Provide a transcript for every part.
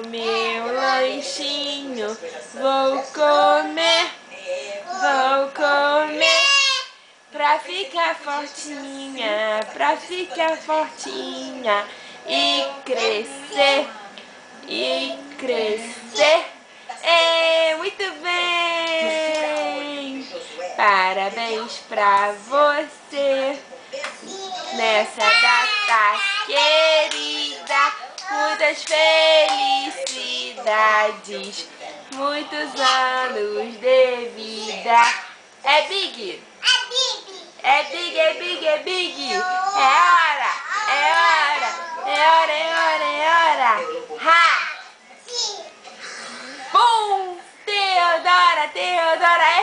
meu lanchinho, vou comer, pra ficar fortinha e crescer, muito bem! Parabéns pra você nessa data querida, muitas felicidades, muitos anos de vida. É big? É big, é big, é big. É hora, é hora, é hora, é hora, é hora. Ha! Bum! Teodora, Teodora,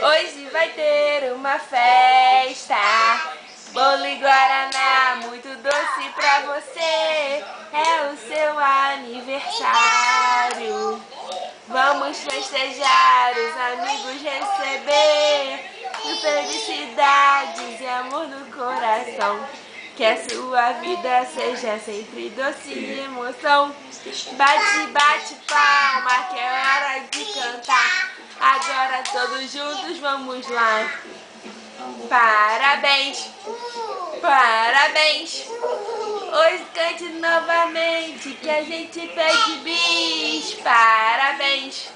hoje vai ter uma festa. Bolo e guaraná, muito doce pra você. É o seu aniversário. Vamos festejar, os amigos receber felicidades e amor no coração. Que a sua vida seja sempre doce e emoção. Bate, bate palma, que é hora de cantar. Agora todos juntos vamos lá. Parabéns, parabéns. Hoje cante novamente, que a gente pede bis. Parabéns.